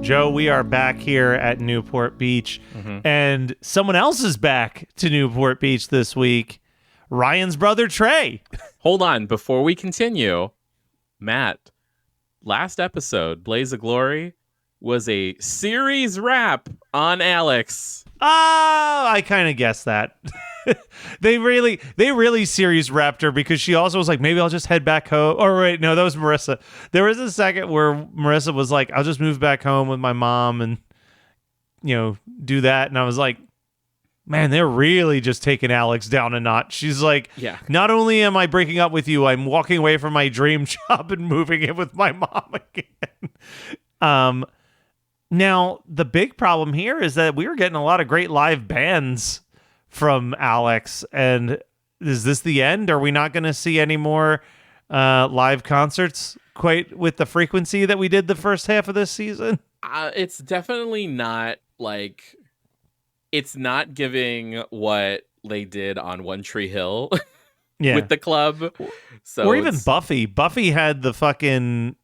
Joe, we are back here at Newport Beach, and someone else is back to Newport Beach this week. Ryan's brother, Trey. Hold on. Before we continue, Matt, last episode, Blaze of Glory, was a series wrap on Alex. I kind of guessed that. They really series wrapped her because she also was like, maybe I'll just head back home. Or wait, no, that was Marissa. There was a second where Marissa was like, I'll just move back home with my mom and, do that. And I was like, man, they're really just taking Alex down a notch. She's like, yeah. Not only am I breaking up with you, I'm walking away from my dream job and moving in with my mom again. Now, the big problem here is that we were getting a lot of great live bands from Alex. And is this the end? Are we not going to see any more live concerts quite with the frequency that we did the first half of this season? It's definitely not it's not giving what they did on One Tree Hill with the club. So or even Buffy. Buffy had the fucking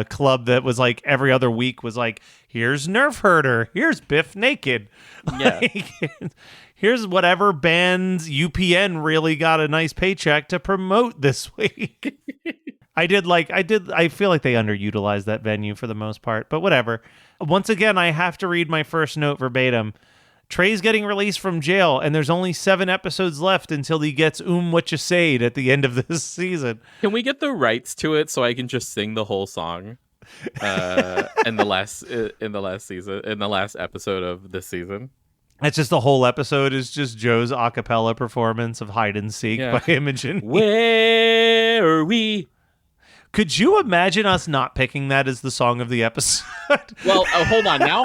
club that was like every other week was like, here's Nerf Herder, here's Biff Naked. Yeah. Here's whatever bands UPN really got a nice paycheck to promote this week. I feel like they underutilized that venue for the most part, but whatever. Once again, I have to read my first note verbatim. Trey's getting released from jail, and there's only 7 episodes left until he gets Mmmwhatchasay at the end of this season. Can we get the rights to it so I can just sing the whole song in the last episode of this season? It's just the whole episode is just Joe's a cappella performance of Hide and Seek by Imogen. Where are we? Could you imagine us not picking that as the song of the episode? Well, hold on. Now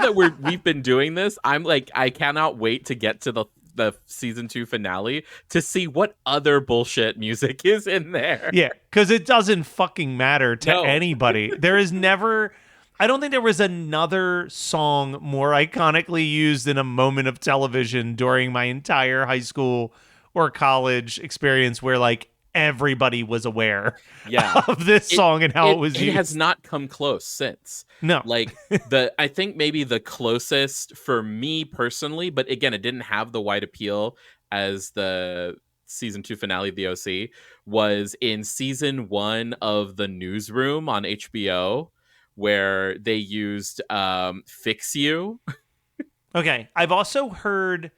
that we've been doing this, I'm like, I cannot wait to get to the season 2 finale to see what other bullshit music is in there. Yeah, because it doesn't fucking matter to anybody. There is never... I don't think there was another song more iconically used in a moment of television during my entire high school or college experience where, like, everybody was aware of this song and how it was used. It has not come close since. No. Like, I think maybe the closest for me personally, but again, it didn't have the wide appeal as the season 2 finale of the OC, was in season 1 of The Newsroom on HBO, where they used Fix You. Okay. I've also heard...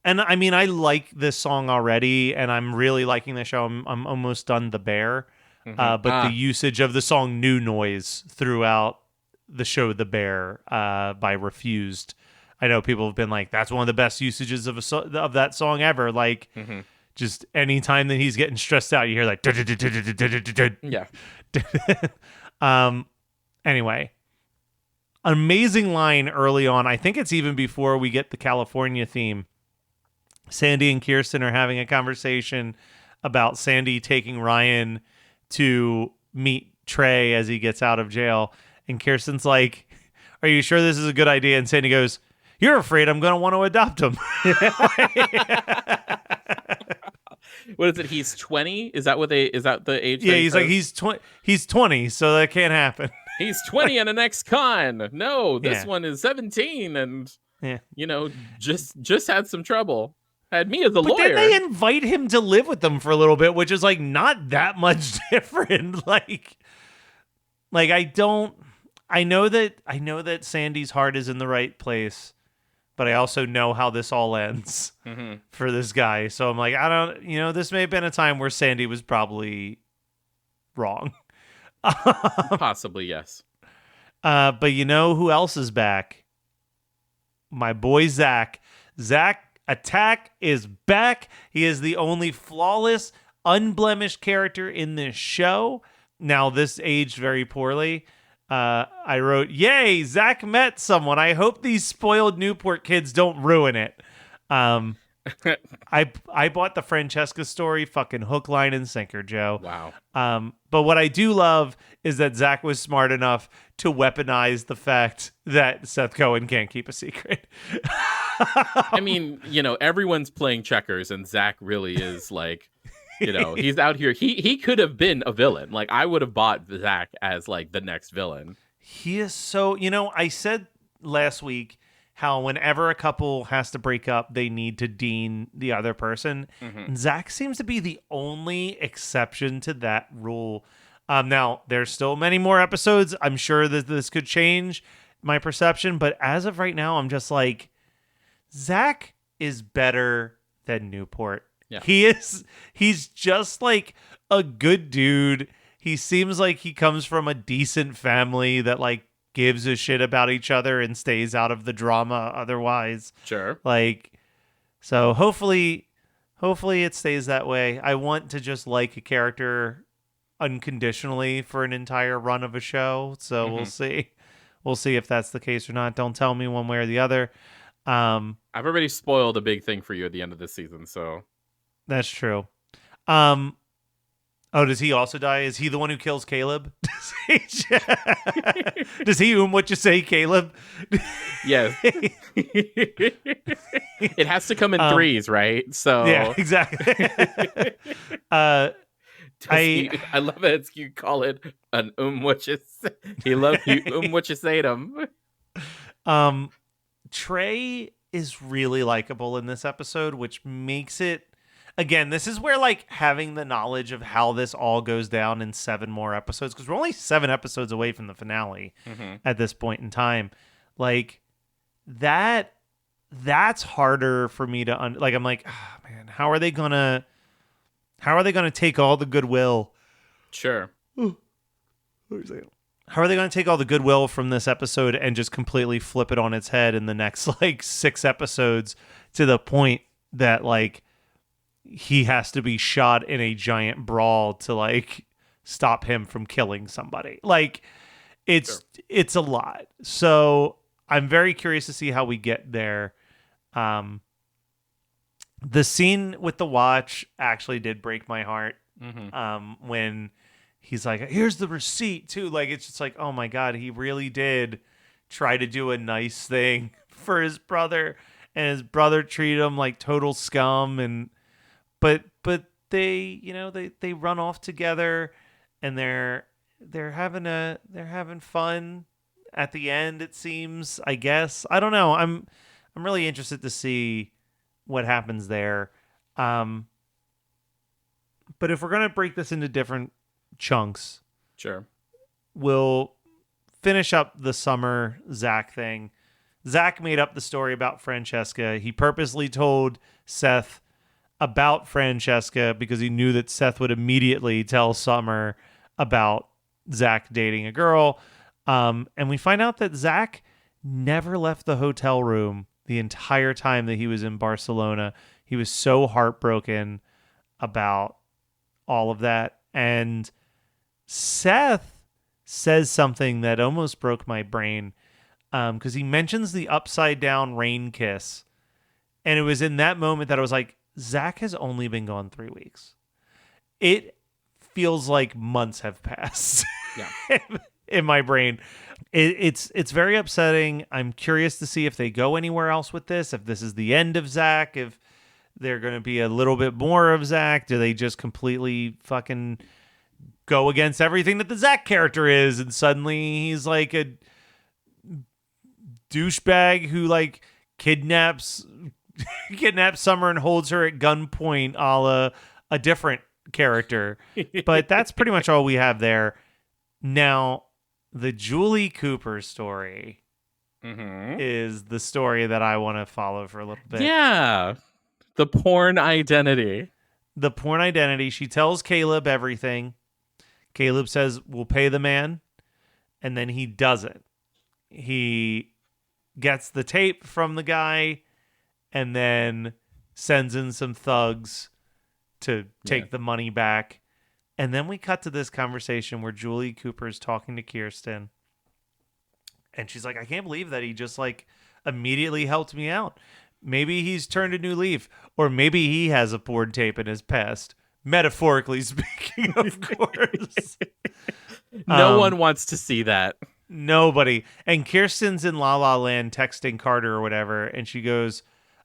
And I mean, I like this song already, and I'm really liking the show. I'm almost done The Bear. But the usage of the song New Noise throughout the show The Bear by Refused. I know people have been like, that's one of the best usages of that song ever. Like, just anytime that he's getting stressed out, you hear like... Yeah. Anyway, amazing line early on. I think it's even before we get the California theme. Sandy and Kirsten are having a conversation about Sandy taking Ryan to meet Trey as he gets out of jail. And Kirsten's like, are you sure this is a good idea? And Sandy goes, you're afraid I'm going to want to adopt him. What is it? He's 20? Is that the age? Yeah, he's like, he's 20, so that can't happen. He's 20 and an ex-con. No, this one is 17 and, just had some trouble. Had me as a lawyer. But then they invite him to live with them for a little bit, which is like not that much different. Like I know that Sandy's heart is in the right place, but I also know how this all ends for this guy. So I'm like, this may have been a time where Sandy was probably wrong. Possibly, yes. But you know who else is back? My boy Zach. Zach Attack is back. He is the only flawless, unblemished character in this show. Now, this aged very poorly. I wrote, yay, Zach met someone. I hope these spoiled Newport kids don't ruin it. I bought the Francesca story, fucking hook, line, and sinker, Joe. Wow. But what I do love is that Zach was smart enough to weaponize the fact that Seth Cohen can't keep a secret. I mean, everyone's playing checkers, and Zach really is like, he's out here. He could have been a villain. Like, I would have bought Zach as like the next villain. He is so, I said last week how whenever a couple has to break up, they need to dean the other person. And Zach seems to be the only exception to that rule. Now, there's still many more episodes. I'm sure that this could change my perception, but as of right now, I'm just like, Zach is better than Newport. Yeah. He's just like a good dude. He seems like he comes from a decent family that like gives a shit about each other and stays out of the drama otherwise. Sure. Like, so hopefully it stays that way. I want to just like a character unconditionally for an entire run of a show. So we'll see. We'll see if that's the case or not. Don't tell me one way or the other. I've already spoiled a big thing for you at the end of this season, so that's true. Oh, does he also die? Is he the one who kills Caleb? Does he Mmmwhatchasay Caleb? Yes. It has to come in threes, right? So yeah, exactly. I love it. You call it an Mmmwhatchasay. He loves you Mmmwhatchasay him. Trey is really likable in this episode, which makes it. Again, this is where like having the knowledge of how this all goes down in 7 more episodes, because we're only 7 episodes away from the finale at this point in time. Like that's harder for me to like. I'm like, oh, man, how are they gonna take all the goodwill? Sure. How are they going to take all the goodwill from this episode and just completely flip it on its head in the next like 6 episodes to the point that like he has to be shot in a giant brawl to like stop him from killing somebody? Like it's a lot. So I'm very curious to see how we get there. The scene with the watch actually did break my heart. When he's like, here's the receipt too. Like, it's just like, oh my God, he really did try to do a nice thing for his brother, and his brother treated him like total scum. But they, they run off together, and they're having fun at the end, it seems, I guess. I don't know. I'm really interested to see what happens there. But if we're going to break this into different chunks, sure, we'll finish up the summer Zach thing. Zach made up the story about Francesca. He purposely told Seth about Francesca because he knew that Seth would immediately tell Summer about Zach dating a girl. And we find out that Zach never left the hotel room the entire time that he was in Barcelona. He was so heartbroken about all of that. And Seth says something that almost broke my brain, because he mentions the upside down rain kiss. And it was in that moment that I was like, Zach has only been gone 3 weeks. It feels like months have passed. Yeah. in my brain. It's very upsetting. I'm curious to see if they go anywhere else with this, if this is the end of Zach, if they're going to be a little bit more of Zach. Do they just completely fucking go against everything that the Zach character is, and suddenly he's like a douchebag who like kidnaps Summer and holds her at gunpoint, a la a different character. But that's pretty much all we have there. Now, the Julie Cooper story is the story that I want to follow for a little bit. Yeah. The porn identity. The porn identity. She tells Caleb everything. Caleb says, we'll pay the man. And then he doesn't. He gets the tape from the guy and then sends in some thugs to take the money back. And then we cut to this conversation where Julie Cooper is talking to Kirsten. And she's like, I can't believe that he just like immediately helped me out. Maybe he's turned a new leaf, or maybe he has a porn tape in his past. Metaphorically speaking, of course. No one wants to see that. Nobody. And Kirsten's in La La Land texting Carter or whatever. And she goes,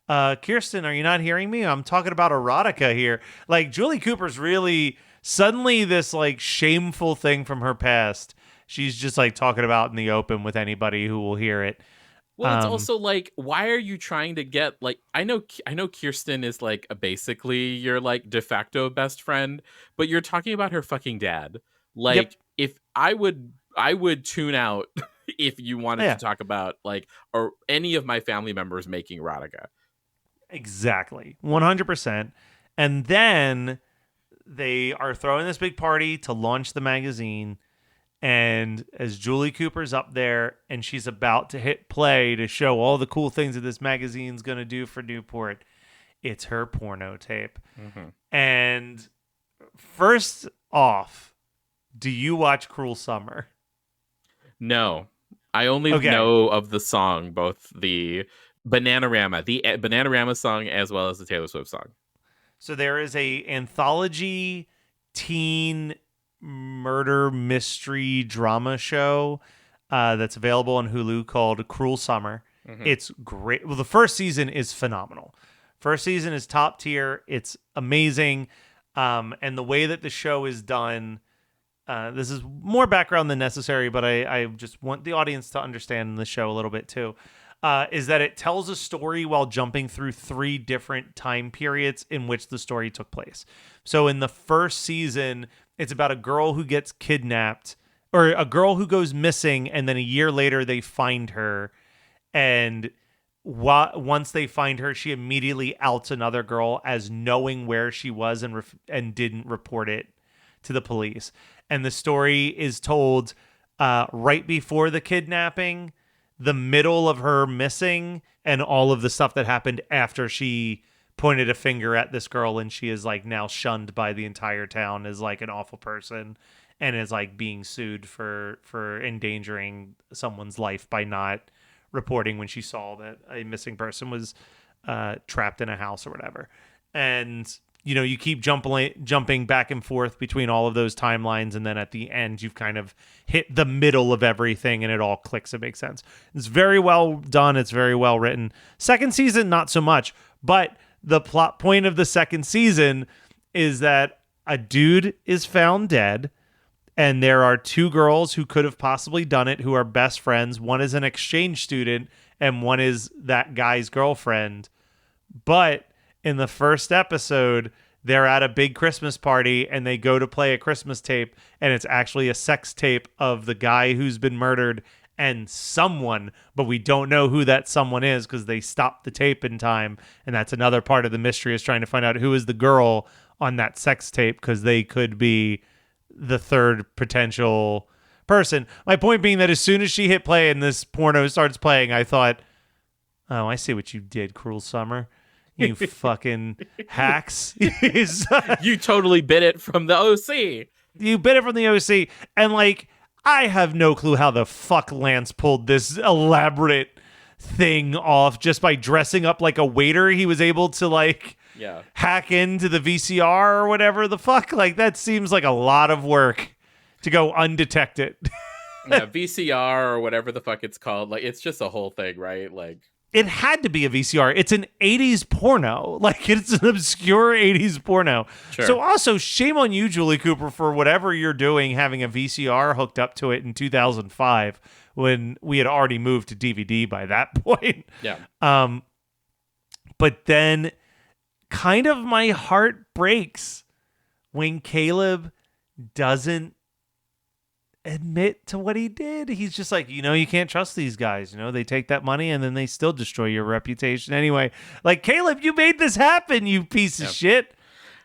Kirsten, are you not hearing me? I'm talking about erotica here. Like, Julie Cooper's really suddenly this like shameful thing from her past. she's just like talking about in the open with anybody who will hear it. Well, it's also like, why are you trying to get like? I know Kirsten is like basically your like de facto best friend, but you're talking about her fucking dad. Like, Yep. if I would tune out if you wanted to talk about like or any of my family members making erotica. Exactly. 100%. And then they are throwing this big party to launch the magazine. And as Julie Cooper's up there and she's about to hit play to show all the cool things that this magazine's going to do for Newport, it's her porno tape. Mm-hmm. And first off, do you watch Cruel Summer? No. I only know of the song, both the Bananarama song as well as the Taylor Swift song. So there is a anthology teen murder mystery drama show that's available on Hulu called Cruel Summer. Mm-hmm. It's great. Well, the first season is phenomenal. First season is top tier. It's amazing. And the way that the show is done, this is more background than necessary, but I just want the audience to understand the show a little bit too, is that it tells a story while jumping through 3 different time periods in which the story took place. So in the first season, it's about a girl who gets kidnapped, or a girl who goes missing, and then a year later they find her. And once they find her, she immediately outs another girl as knowing where she was and didn't report it to the police. And the story is told right before the kidnapping, the middle of her missing, and all of the stuff that happened after she pointed a finger at this girl, and she is like now shunned by the entire town as like an awful person and is like being sued for endangering someone's life by not reporting when she saw that a missing person was trapped in a house or whatever. And you know, you keep jumping back and forth between all of those timelines, and then at the end you've kind of hit the middle of everything and it all clicks and makes sense. It's very well done. It's very well written. Second season, not so much, but the plot point of the second season is that a dude is found dead, and there are 2 girls who could have possibly done it who are best friends. One is an exchange student, and one is that guy's girlfriend. But in the first episode, they're at a big Christmas party, and they go to play a Christmas tape, and it's actually a sex tape of the guy who's been murdered and someone, but we don't know who that someone is because they stopped the tape in time. And that's another part of the mystery, is trying to find out who is the girl on that sex tape, because they could be the third potential person. My point being that as soon as she hit play and this porno starts playing, I thought, oh, I see what you did, Cruel Summer. You fucking hacks. You totally bit it from the OC. You bit it from the OC. And like, I have no clue how the fuck Lance pulled this elaborate thing off just by dressing up like a waiter. He was able to like hack into the VCR or whatever the fuck. Like, that seems like a lot of work to go undetected. Yeah, VCR or whatever the fuck it's called. Like, it's just a whole thing, right? Like, it had to be a VCR. It's an 80s porno. Like, it's an obscure 80s porno. Sure. So also, shame on you, Julie Cooper, for whatever you're doing, having a VCR hooked up to it in 2005 when we had already moved to DVD by that point. Yeah. But then kind of my heart breaks when Caleb doesn't admit to what he did. He's just like, you know, you can't trust these guys. You know, they take that money and then they still destroy your reputation anyway. Like, Caleb, you made this happen, you piece of shit.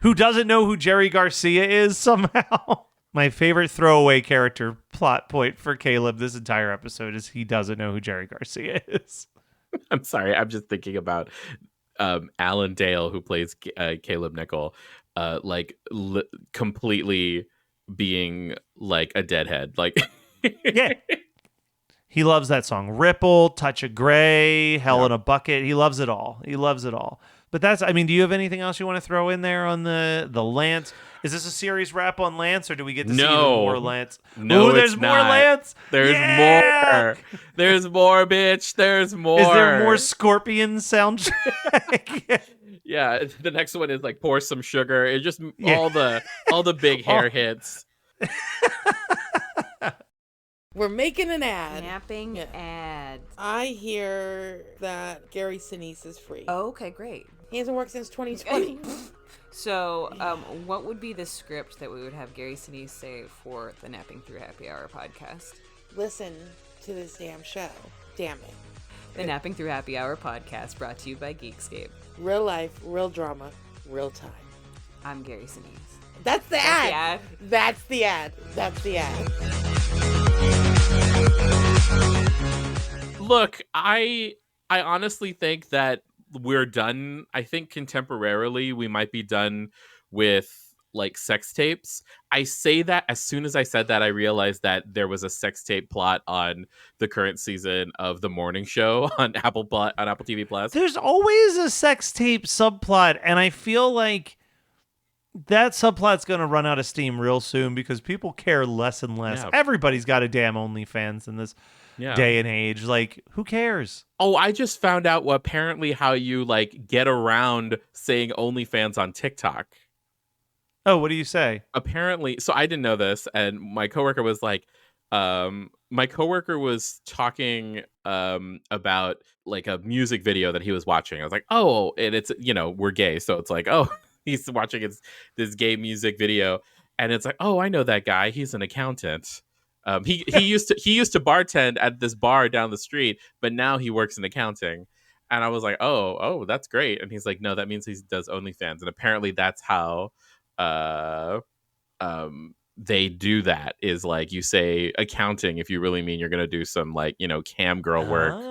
Who doesn't know who Jerry Garcia is somehow? My favorite throwaway character plot point for Caleb this entire episode is he doesn't know who Jerry Garcia is. I'm sorry. I'm just thinking about Alan Dale, who plays Caleb Nickel, completely being like a deadhead. Like, yeah, he loves that song. Ripple, Touch of Gray, Hell in a Bucket. He loves it all. He loves it all. But that's, I mean, do you have anything else you want to throw in there on the Lance? Is this a series wrap on Lance, or do we get to see more Lance? No, there's more not. Lance. There's more. There's more, bitch. There's more. Is there more Scorpion soundtrack? Yeah, the next one is like Pour Some Sugar. It's just all the big hair hits. We're making an ad. Napping ad. I hear that Gary Sinise is free. Oh, okay, great. He hasn't worked since 2020. So, what would be the script that we would have Gary Sinise say for the Napping Through Happy Hour podcast? Listen to this damn show. Damn it. The Napping Through Happy Hour podcast, brought to you by Geekscape. Real life, real drama, real time. I'm Gary Sinise. That's the ad. That's the ad. That's the ad. Look, I honestly think that we're done. I think contemporarily we might be done with like sex tapes. I say that as soon as I said that, I realized that there was a sex tape plot on the current season of The Morning Show on Apple TV Plus. There's always a sex tape subplot, and I feel like that subplot's going to run out of steam real soon because people care less and less. Yeah. Everybody's got a damn OnlyFans in this day and age. Like, who cares? Oh, I just found out apparently how you like get around saying OnlyFans on TikTok. Oh, what do you say? Apparently, so I didn't know this, and my coworker was like, my coworker was talking about like a music video that he was watching. I was like, oh, and it's, you know, we're gay, so it's like, oh, he's watching this gay music video, and it's like, oh, I know that guy. He's an accountant. He used to bartend at this bar down the street, but now he works in accounting. And I was like, oh, that's great. And he's like, no, that means he does OnlyFans, and apparently that's how they do that, is like you say accounting if you really mean you're gonna do some like, you know, cam girl work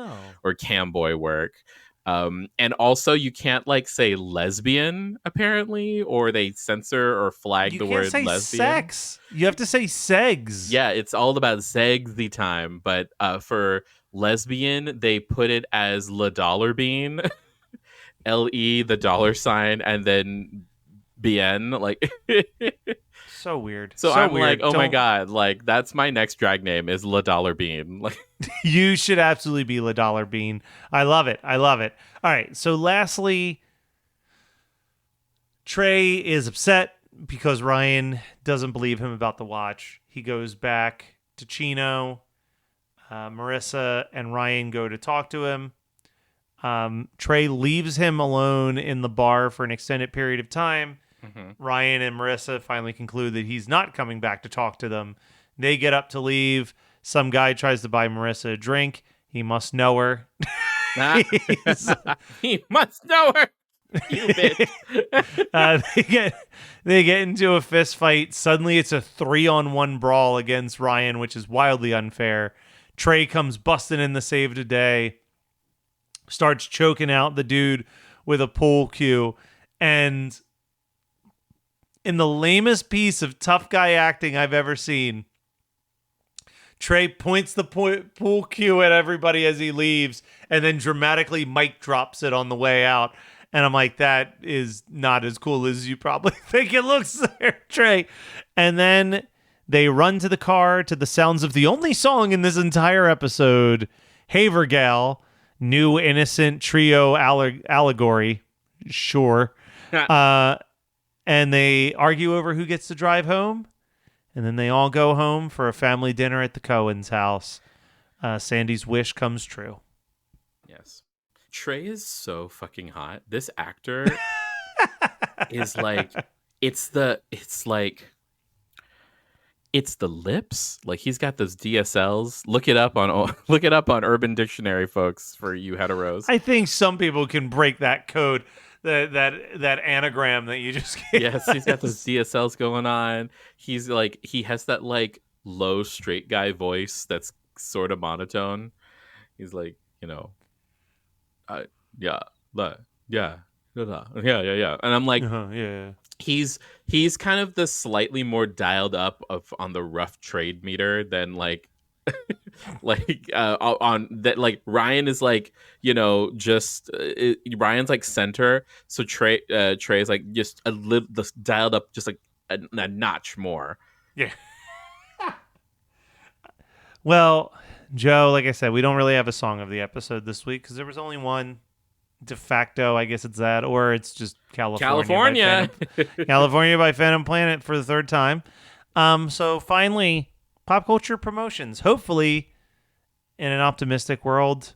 or cam boy work. And also you can't like say lesbian apparently, or they censor or flag the word lesbian. Sex. You have to say segs. Yeah, it's all about segs the time, but for lesbian they put it as la dollar bean. LE the dollar sign and then BN, like so weird. So I'm weird. Like, oh my god, like that's my next drag name is La Dollar Bean. Like you should absolutely be La Dollar Bean. I love it. I love it. All right. So lastly, Trey is upset because Ryan doesn't believe him about the watch. He goes back to Chino. Marissa and Ryan go to talk to him. Trey leaves him alone in the bar for an extended period of time. Mm-hmm. Ryan and Marissa finally conclude that he's not coming back to talk to them. They get up to leave. Some guy tries to buy Marissa a drink. He must know her. He must know her. You bitch. They get into a fist fight. Suddenly it's a 3-on-1 brawl against Ryan, which is wildly unfair. Trey comes busting in the save today. Starts choking out the dude with a pool cue. And in the lamest piece of tough guy acting I've ever seen, Trey points the pool cue at everybody as he leaves and then dramatically mic drops it on the way out. And I'm like, that is not as cool as you probably think it looks there, Trey. And then they run to the car to the sounds of the only song in this entire episode, Havergal, New Innocent Trio Allegory. Sure. And they argue over who gets to drive home. And then they all go home for a family dinner at the Cohen's house. Sandy's wish comes true. Yes. Trey is so fucking hot. This actor is like, it's the lips. Like he's got those DSLs. Look it up on Urban Dictionary, folks, for you heteros. I think some people can break that code. That anagram that you just gave. Yes, he's got those DSLs going on. He's like, he has that like low straight guy voice that's sort of monotone. He's like, you know, yeah. And I'm like, yeah. He's kind of the slightly more dialed up on the rough trade meter than like on that. Like Ryan is like, you know, just Ryan's like center, so Trey is like just a little dialed up just like a notch more. Yeah. Well, Joe, like I said, we don't really have a song of the episode this week because there was only one. De facto, I guess it's that, or it's just California by Phantom Planet for the third time. So finally, pop culture promotions. Hopefully, in an optimistic world,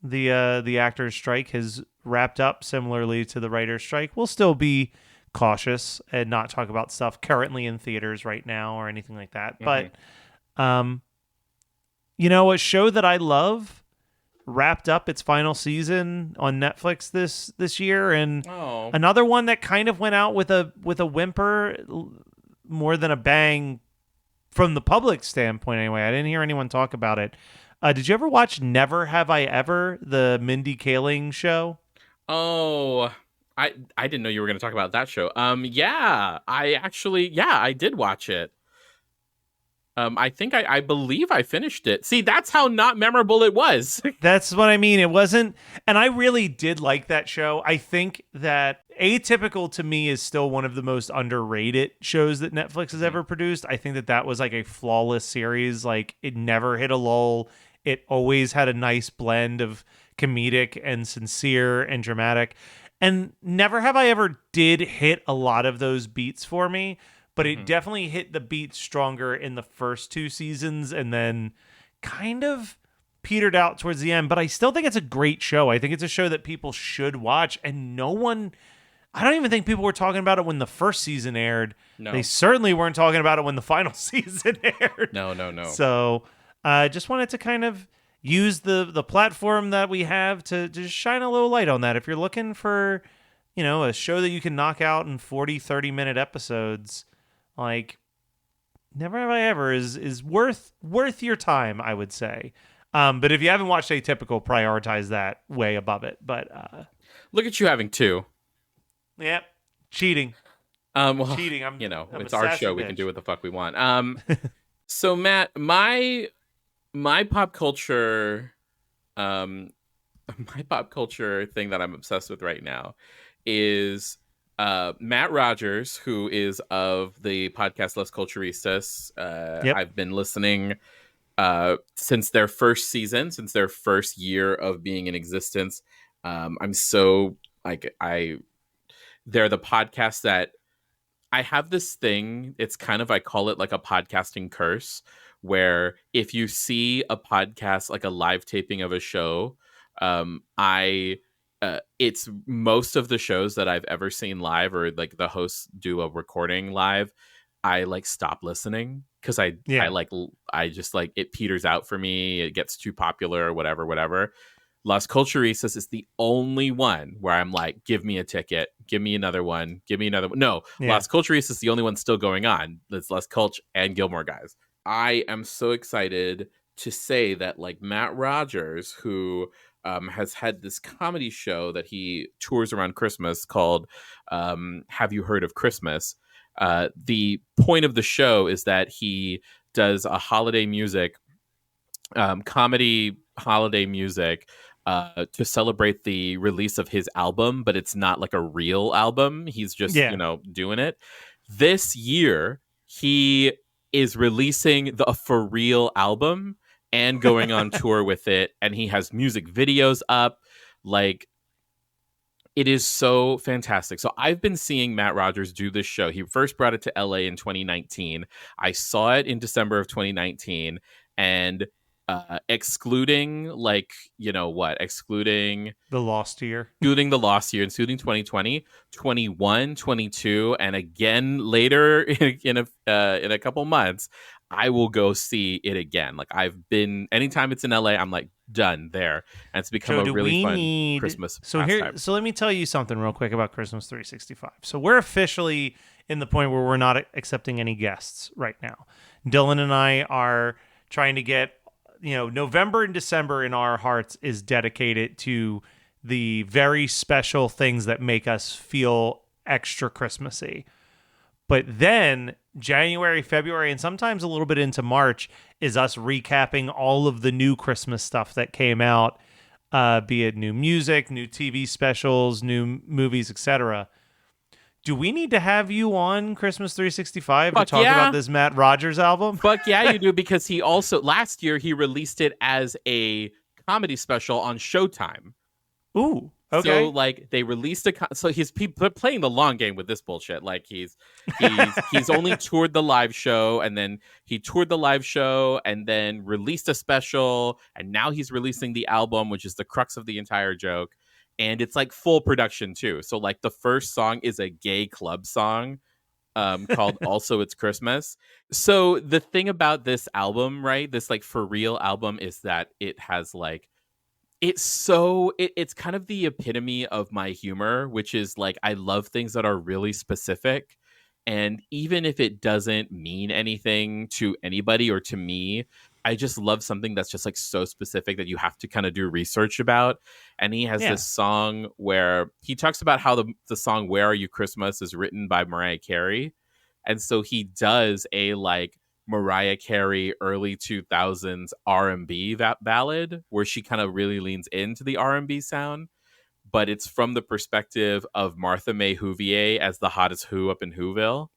the actors' strike has wrapped up similarly to the writers' strike. We'll still be cautious and not talk about stuff currently in theaters right now or anything like that. But, a show that I love wrapped up its final season on Netflix this year, and another one that kind of went out with a whimper more than a bang from the public standpoint. Anyway, I didn't hear anyone talk about it. Did you ever watch Never Have I Ever, the Mindy Kaling show? Oh, I didn't know you were going to talk about that show. I did watch it. I believe I finished it. See, that's how not memorable it was. That's what I mean. It wasn't, and I really did like that show. I think that Atypical to me is still one of the most underrated shows that Netflix has ever produced. I think that was like a flawless series. Like, it never hit a lull. It always had a nice blend of comedic and sincere and dramatic. And Never Have I Ever did hit a lot of those beats for me. But it definitely hit the beats stronger in the first 2 seasons and then kind of petered out towards the end. But I still think it's a great show. I think it's a show that people should watch. And I don't even think people were talking about it when the first season aired. No. They certainly weren't talking about it when the final season aired. No. So I just wanted to kind of use the platform that we have to just shine a little light on that. If you're looking for, a show that you can knock out in 40, 30-minute episodes, like, Never Have I Ever is worth your time, I would say. But if you haven't watched Atypical, prioritize that way above it. But look at you having 2. Yep, cheating. Cheating. I'm it's a our sassy show. We bitch. can do what the fuck we want. So Matt, my pop culture, thing that I'm obsessed with right now is Matt Rogers, who is of the podcast Las Culturistas. I've been listening since their first season, since their first year of being in existence. I'm so they're the podcast that I have this thing. It's kind of, I call it like a podcasting curse, where if you see a podcast, like a live taping of a show, it's most of the shows that I've ever seen live, or like the hosts do a recording live, I like stop listening because I just like it peters out for me. It gets too popular, whatever. Las Culturistas is the only one where I'm like, give me a ticket, give me another one, give me another one. No, Las Culturistas is the only one still going on. That's Las Culch and Gilmore Guys. I am so excited to say that, like, Matt Rogers, who has had this comedy show that he tours around Christmas called Have You Heard of Christmas? The point of the show is that he does a holiday music, comedy holiday music, to celebrate the release of his album, but it's not like a real album. He's just, doing it. This year, he is releasing the For Real album and going on tour with it. And he has music videos up. Like, it is so fantastic. So I've been seeing Matt Rogers do this show. He first brought it to LA in 2019. I saw it in December of 2019. And excluding the lost year, including 2020, 21, 22, and again later in a couple months, I will go see it again. Like, I've been, anytime it's in LA, I'm like done there, and it's become a really fun Christmas pastime. So let me tell you something real quick about Christmas 365. So we're officially in the point where we're not accepting any guests right now. Dylan and I are trying to get, November and December in our hearts is dedicated to the very special things that make us feel extra Christmassy. But then January, February, and sometimes a little bit into March is us recapping all of the new Christmas stuff that came out, be it new music, new TV specials, new movies, etc. Do we need to have you on Christmas 365 to talk about this Matt Rogers album? Fuck yeah, you do, because he also, last year, he released it as a comedy special on Showtime. Ooh. Okay. So like they released so he's playing the long game with this bullshit. Like he's only toured the live show, and then he toured the live show and then released a special, and now he's releasing the album, which is the crux of the entire joke. And it's like full production too. So like the first song is a gay club song called Also It's Christmas. So the thing about this album, right? This like for real album is that it has like it's kind of the epitome of my humor, which is like I love things that are really specific. And even if it doesn't mean anything to anybody or to me, I just love something that's just like so specific that you have to kind of do research about. And he has this song where he talks about how the song Where Are You Christmas is written by Mariah Carey. And so he does a like Mariah Carey early 2000s R&B ballad where she kind of really leans into the R&B sound, but it's from the perspective of Martha May Whovier as the hottest who up in Whoville.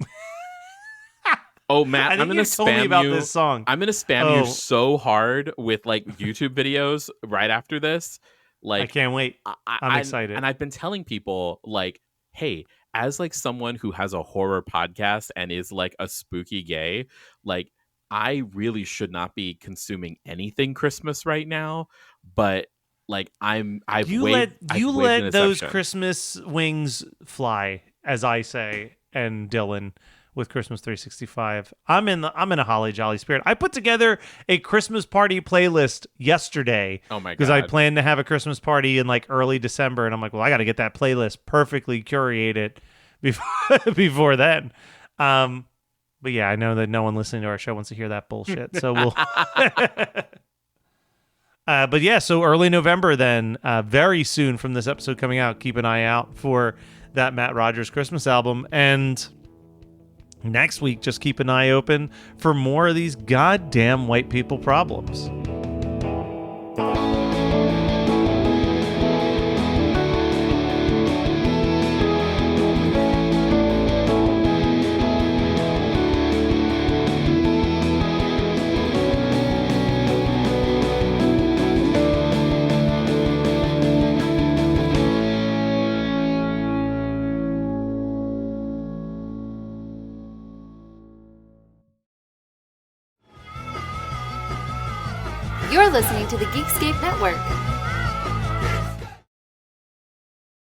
Oh, Matt, I'm going to spam about you. This song. I'm going to spam you so hard with like YouTube videos right after this. Like I can't wait. I'm excited. And I've been telling people like, hey, as like someone who has a horror podcast and is like a spooky gay, like I really should not be consuming anything Christmas right now, but like you let those Christmas wings fly, as I say, and Dylan with Christmas 365. I'm in a holly jolly spirit. I put together a Christmas party playlist yesterday. Oh my god! Because I planned to have a Christmas party in like early December, and I'm like, well, I got to get that playlist perfectly curated before then. But yeah, I know that no one listening to our show wants to hear that bullshit, so we'll. But yeah, so early November then, very soon from this episode coming out, keep an eye out for that Matt Rogers Christmas album. And next week, just keep an eye open for more of these goddamn white people problems. You're listening to the Geekscape Network.